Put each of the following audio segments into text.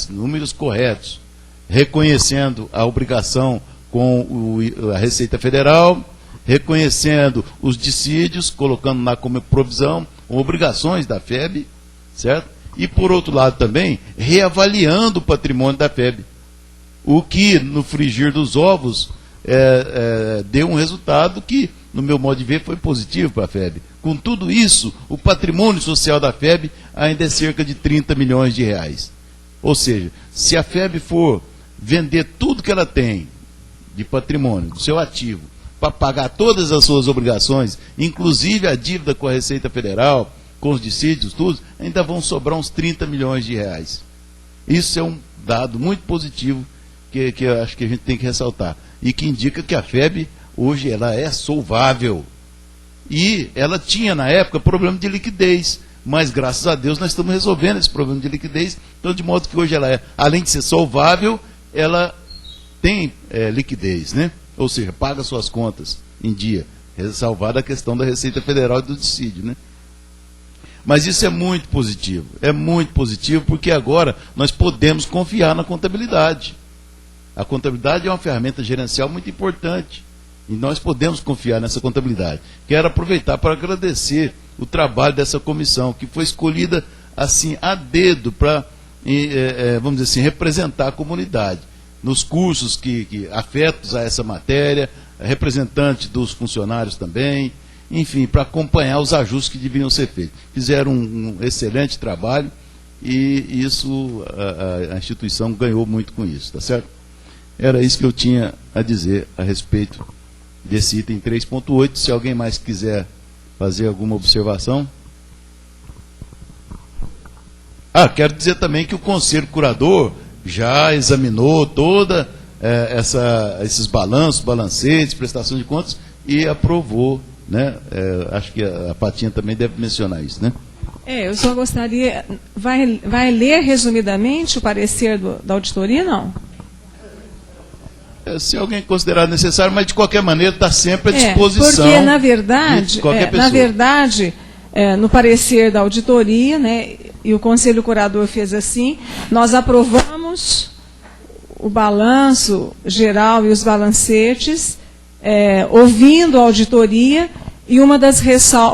números corretos, reconhecendo a obrigação com a Receita Federal, reconhecendo os dissídios, colocando lá como provisão, obrigações da FEB, certo? E, por outro lado, também, reavaliando o patrimônio da FEB. O que, no frigir dos ovos, deu um resultado que, no meu modo de ver, foi positivo para a FEB. Com tudo isso, o patrimônio social da FEB ainda é cerca de 30 milhões de reais. Ou seja, se a FEB for vender tudo que ela tem de patrimônio, do seu ativo, para pagar todas as suas obrigações, inclusive a dívida com a Receita Federal, com os dissídios, tudo, ainda vão sobrar uns 30 milhões de reais. Isso é um dado muito positivo que eu acho que a gente tem que ressaltar. E que indica que a FEB, hoje, ela é solvável. E ela tinha, na época, problema de liquidez. Mas, graças a Deus, nós estamos resolvendo esse problema de liquidez. Então, de modo que hoje ela além de ser solvável, ela tem liquidez, né? Ou seja, paga suas contas em dia. Salvada a questão da Receita Federal e do dissídio, né? Mas isso é muito positivo porque agora nós podemos confiar na contabilidade. A contabilidade é uma ferramenta gerencial muito importante e nós podemos confiar nessa contabilidade. Quero aproveitar para agradecer o trabalho dessa comissão, que foi escolhida assim a dedo para, vamos dizer assim, representar a comunidade. Nos cursos que afetos a essa matéria, representantes dos funcionários também, enfim, para acompanhar os ajustes que deviam ser feitos. Fizeram um excelente trabalho e isso, a instituição ganhou muito com isso, tá certo? Era isso que eu tinha a dizer a respeito desse item 3.8. Se alguém mais quiser fazer alguma observação. Quero dizer também que o Conselho Curador já examinou toda esses balanços, balancetes, prestação de contas e aprovou, né? Acho que a Patinha também deve mencionar isso, né? Eu só gostaria... Vai ler resumidamente o parecer da auditoria, não? Se alguém considerar necessário, mas de qualquer maneira está sempre à disposição. Porque, na verdade, no parecer da auditoria, né, e o Conselho Curador fez assim, nós aprovamos o balanço geral e os balancetes, ouvindo a auditoria, e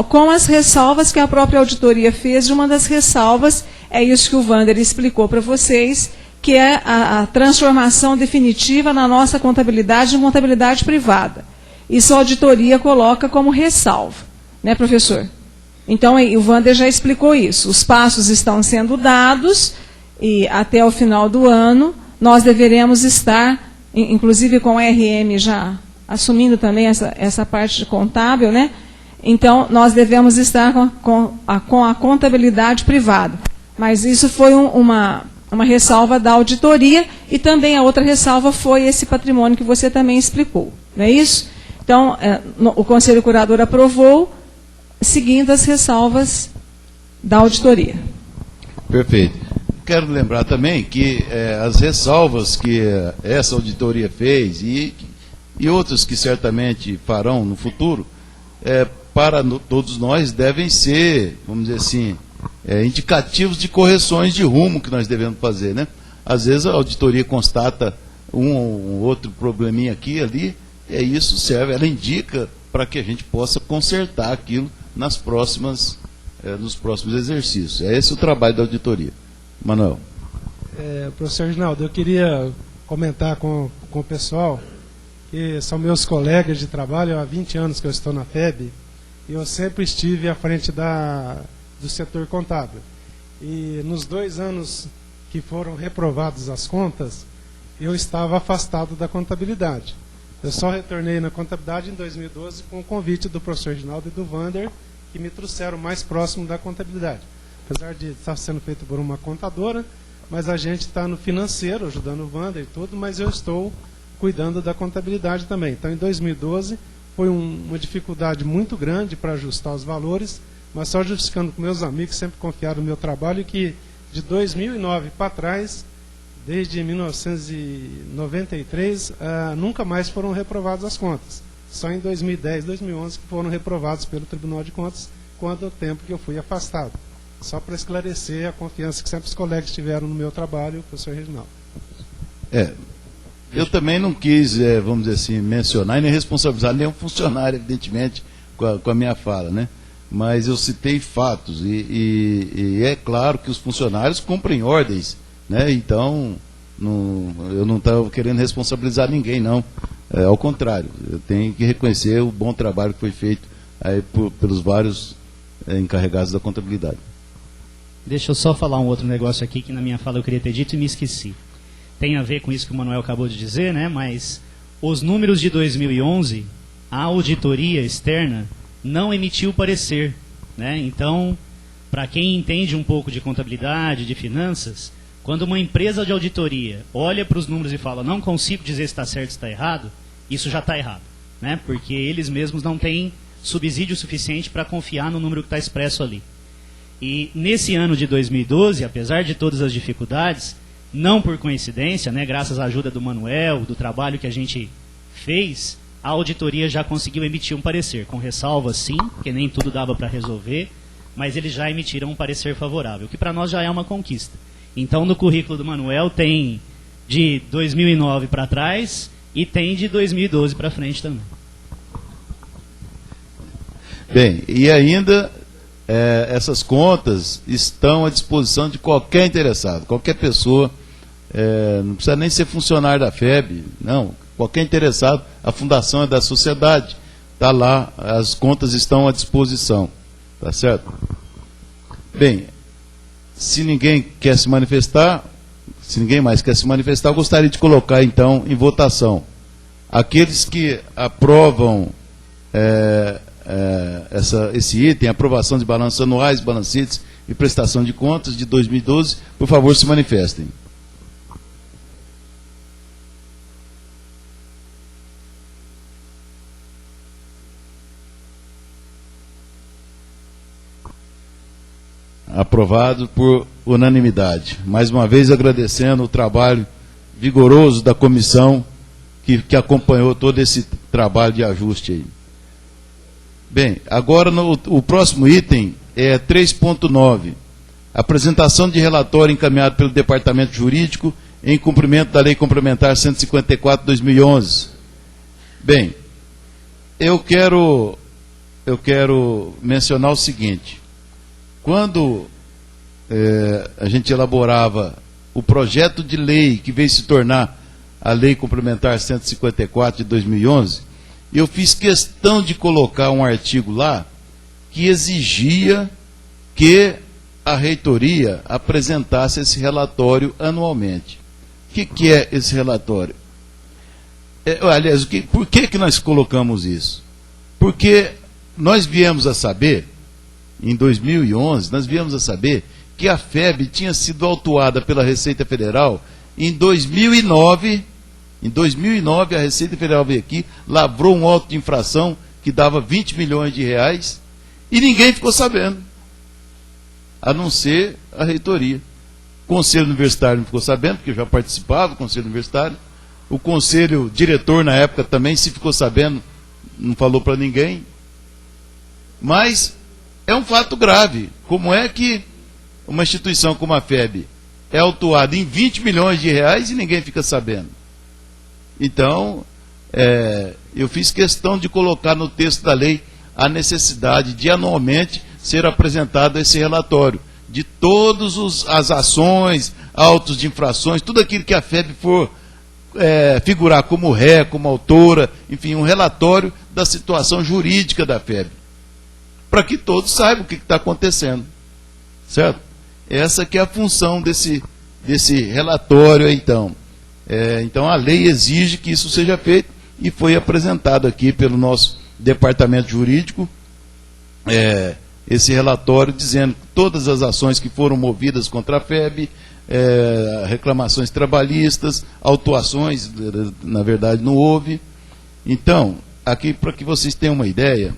com as ressalvas que a própria auditoria fez, uma das ressalvas é isso que o Wander explicou para vocês, que é a transformação definitiva na nossa contabilidade em contabilidade privada. Isso a auditoria coloca como ressalva, né, professor? Então, o Wander já explicou isso. Os passos estão sendo dados e até o final do ano nós deveremos estar, inclusive com o RM já assumindo também essa parte contábil, né? Então, nós devemos estar com a contabilidade privada. Mas isso foi uma ressalva da auditoria, e também a outra ressalva foi esse patrimônio que você também explicou. Não é isso? Então, o Conselho Curador aprovou, seguindo as ressalvas da auditoria. Perfeito. Quero lembrar também que as ressalvas que essa auditoria fez e outras que certamente farão no futuro, para todos nós devem ser, vamos dizer assim, indicativos de correções de rumo que nós devemos fazer, né? Às vezes a auditoria constata um ou outro probleminha aqui e ali, e isso serve, ela indica para que a gente possa consertar aquilo nos próximos exercícios. É esse o trabalho da auditoria. Manuel. Professor Reginaldo, eu queria comentar com o pessoal, que são meus colegas de trabalho, há 20 anos que eu estou na FEB, e eu sempre estive à frente do setor contábil. E nos 2 anos que foram reprovadas as contas, eu estava afastado da contabilidade. Eu só retornei na contabilidade em 2012 com o convite do professor Reginaldo e do Wander, que me trouxeram mais próximo da contabilidade. Apesar de estar sendo feito por uma contadora, mas a gente está no financeiro, ajudando o Wander e tudo, mas eu estou cuidando da contabilidade também. Então, em 2012, foi uma dificuldade muito grande para ajustar os valores, mas só justificando com meus amigos, sempre confiaram no meu trabalho, que de 2009 para trás, desde 1993, nunca mais foram reprovadas as contas. Só em 2010, 2011 que foram reprovados pelo Tribunal de Contas, quando o tempo que eu fui afastado. Só para esclarecer a confiança que sempre os colegas tiveram no meu trabalho, professor Reginaldo. Eu também não quis, vamos dizer assim, mencionar e nem responsabilizar nenhum funcionário, evidentemente, com a minha fala, né? Mas eu citei fatos e é claro que os funcionários cumprem ordens, né? Então, eu não estava querendo responsabilizar ninguém, não. Ao contrário, eu tenho que reconhecer o bom trabalho que foi feito aí pelos vários encarregados da contabilidade. Deixa eu só falar um outro negócio aqui que na minha fala eu queria ter dito e me esqueci. Tem a ver com isso que o Manuel acabou de dizer, né? Mas os números de 2011, a auditoria externa não emitiu parecer, né? Então, para quem entende um pouco de contabilidade, de finanças, quando uma empresa de auditoria olha para os números e fala, não consigo dizer se está certo ou se está errado, isso já está errado, né? Porque eles mesmos não têm subsídio suficiente para confiar no número que está expresso ali. E nesse ano de 2012, apesar de todas as dificuldades, não por coincidência, né, graças à ajuda do Manuel, do trabalho que a gente fez, a auditoria já conseguiu emitir um parecer, com ressalvas sim, porque nem tudo dava para resolver, mas eles já emitiram um parecer favorável, que para nós já é uma conquista. Então no currículo do Manuel tem de 2009 para trás e tem de 2012 para frente também. Bem, e ainda essas contas estão à disposição de qualquer interessado, qualquer pessoa, não precisa nem ser funcionário da FEB, não, qualquer interessado, a fundação é da sociedade, está lá, as contas estão à disposição, tá certo? Bem, se ninguém quer se manifestar, se ninguém mais quer se manifestar, eu gostaria de colocar então em votação aqueles que aprovam esse item, aprovação de balanços anuais, balancetes e prestação de contas de 2012, por favor, se manifestem. Aprovado por unanimidade. Mais uma vez agradecendo o trabalho vigoroso da comissão que acompanhou todo esse trabalho de ajuste aí. Bem, agora o próximo item é 3.9. Apresentação de relatório encaminhado pelo Departamento Jurídico em cumprimento da Lei Complementar 154/2011. Bem, eu quero mencionar o seguinte. Quando a gente elaborava o projeto de lei que veio se tornar a Lei Complementar 154 de 2011, eu fiz questão de colocar um artigo lá que exigia que a reitoria apresentasse esse relatório anualmente. O que é esse relatório? Aliás, por que nós colocamos isso? Porque nós viemos a saber, em 2011, nós viemos a saber que a FEB tinha sido autuada pela Receita Federal em 2009. Em 2009, a Receita Federal veio aqui, lavrou um auto de infração que dava 20 milhões de reais e ninguém ficou sabendo, a não ser a reitoria. O Conselho Universitário não ficou sabendo, porque eu já participava do Conselho Universitário. O Conselho Diretor, na época, também, se ficou sabendo, não falou para ninguém. Mas é um fato grave. Como é que uma instituição como a FEB é autuada em 20 milhões de reais e ninguém fica sabendo? Então, eu fiz questão de colocar no texto da lei a necessidade de anualmente ser apresentado esse relatório de todas as ações, autos de infrações, tudo aquilo que a FEB for figurar como ré, como autora, enfim, um relatório da situação jurídica da FEB, para que todos saibam o que está acontecendo, certo? Essa que é a função desse relatório, então. Então a lei exige que isso seja feito e foi apresentado aqui pelo nosso departamento jurídico esse relatório dizendo que todas as ações que foram movidas contra a FEB, reclamações trabalhistas, autuações, na verdade não houve. Então, aqui para que vocês tenham uma ideia,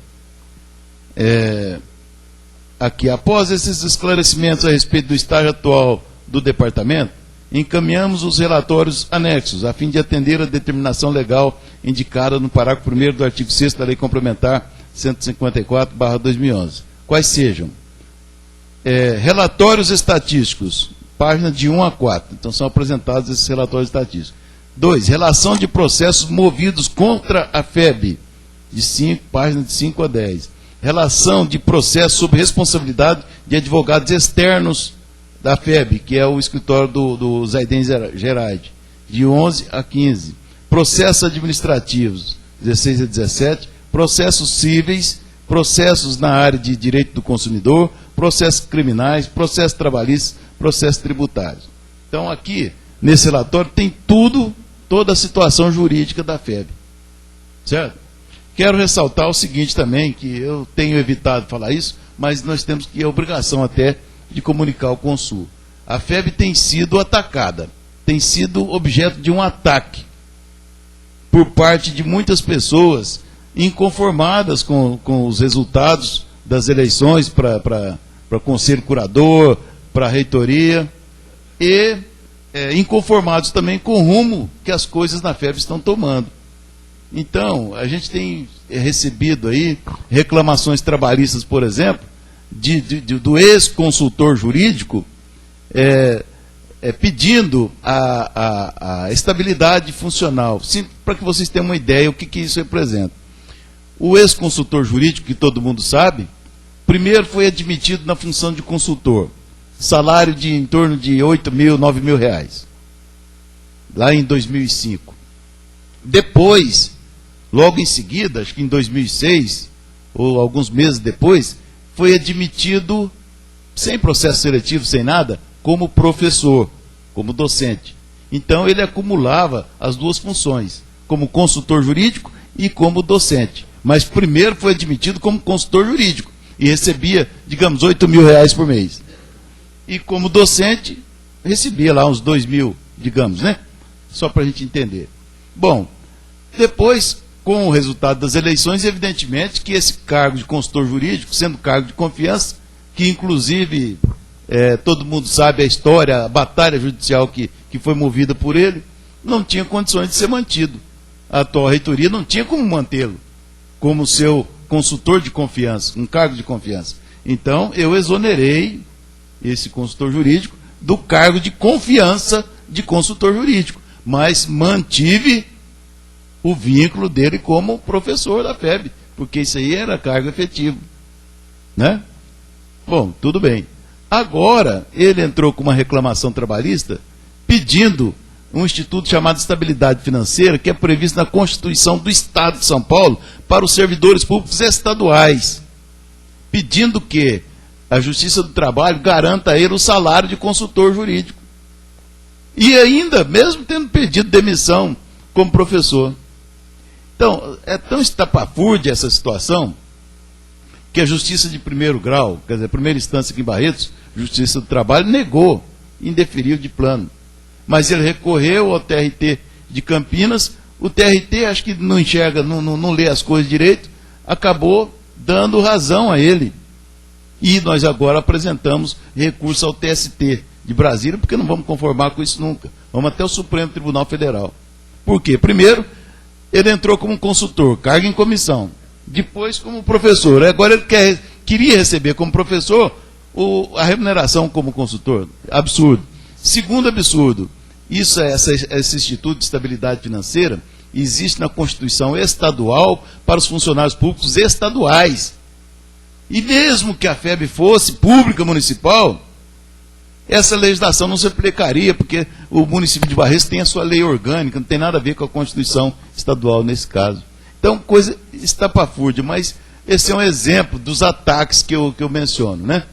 aqui, após esses esclarecimentos a respeito do estágio atual do departamento, encaminhamos os relatórios anexos, a fim de atender a determinação legal indicada no parágrafo 1º do artigo 6º da Lei Complementar 154/2011. Quais sejam? Relatórios estatísticos, página de 1 a 4. Então são apresentados esses relatórios estatísticos. 2. Relação de processos movidos contra a FEB, página de 5 a 10. Relação de processos sob responsabilidade de advogados externos da FEB, que é o escritório do Zaiden Gerard, de 11 a 15. Processos administrativos, 16 a 17. Processos cíveis, processos na área de direito do consumidor, processos criminais, processos trabalhistas, processos tributários. Então, aqui, nesse relatório, tem toda a situação jurídica da FEB. Certo? Quero ressaltar o seguinte também, que eu tenho evitado falar isso, mas nós temos que a obrigação até de comunicar ao Consul. A FEB tem sido atacada, tem sido objeto de um ataque por parte de muitas pessoas inconformadas com os resultados das eleições para Conselho Curador, para a reitoria, e inconformados também com o rumo que as coisas na FEB estão tomando. Então, a gente tem recebido aí reclamações trabalhistas, por exemplo, do ex-consultor jurídico pedindo a estabilidade funcional. Para que vocês tenham uma ideia o que isso representa. O ex-consultor jurídico, que todo mundo sabe, primeiro foi admitido na função de consultor, salário de em torno de 8 mil, 9 mil reais, lá em 2005. Depois, logo em seguida, acho que em 2006, ou alguns meses depois, foi admitido, sem processo seletivo, sem nada, como professor, como docente. Então, ele acumulava as duas funções, como consultor jurídico e como docente. Mas primeiro foi admitido como consultor jurídico e recebia, digamos, 8 mil reais por mês. E como docente, recebia lá uns 2 mil, digamos, né? Só para a gente entender. Bom, depois, com o resultado das eleições, evidentemente que esse cargo de consultor jurídico, sendo cargo de confiança, que inclusive todo mundo sabe a história, a batalha judicial que foi movida por ele, não tinha condições de ser mantido. A atual reitoria não tinha como mantê-lo como seu consultor de confiança, um cargo de confiança. Então, eu exonerei esse consultor jurídico do cargo de confiança de consultor jurídico, mas mantive o vínculo dele como professor da FEB, porque isso aí era cargo efetivo. Né? Bom, tudo bem. Agora, ele entrou com uma reclamação trabalhista pedindo um instituto chamado Estabilidade Financeira, que é previsto na Constituição do Estado de São Paulo para os servidores públicos estaduais, pedindo que a Justiça do Trabalho garanta a ele o salário de consultor jurídico. E ainda, mesmo tendo pedido demissão como professor. Então, é tão estapafúrdia essa situação, que a Justiça de primeiro grau, quer dizer, a primeira instância aqui em Barretos, Justiça do Trabalho, negou, indeferiu de plano. Mas ele recorreu ao TRT de Campinas, o TRT acho que não enxerga, não lê as coisas direito, acabou dando razão a ele. E nós agora apresentamos recurso ao TST de Brasília, porque não vamos conformar com isso nunca. Vamos até o Supremo Tribunal Federal. Por quê? Primeiro, ele entrou como consultor, cargo em comissão. Depois como professor. Agora ele queria receber como professor a remuneração como consultor. Absurdo. Segundo absurdo, esse Instituto de Estabilidade Financeira existe na Constituição estadual para os funcionários públicos estaduais. E mesmo que a FEB fosse pública municipal, essa legislação não se aplicaria, porque o município de Barretos tem a sua lei orgânica, não tem nada a ver com a Constituição estadual nesse caso. Então, coisa estapafúrdia, mas esse é um exemplo dos ataques que eu menciono, né?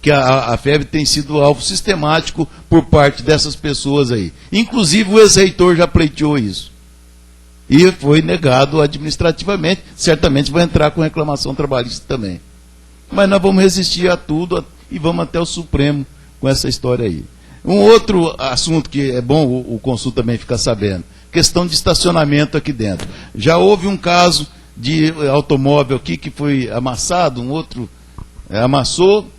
Que a FEB tem sido alvo sistemático por parte dessas pessoas aí. Inclusive o ex-reitor já pleiteou isso. E foi negado administrativamente, certamente vai entrar com reclamação trabalhista também. Mas nós vamos resistir a tudo e vamos até o Supremo com essa história aí. Um outro assunto que é bom o Consul também ficar sabendo, questão de estacionamento aqui dentro. Já houve um caso de automóvel aqui que foi amassado, um outro amassou,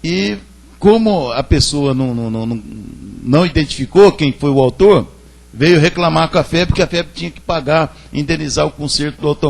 e como a pessoa não identificou quem foi o autor, veio reclamar com a FEB que a FEB tinha que pagar, indenizar o conserto do automóvel.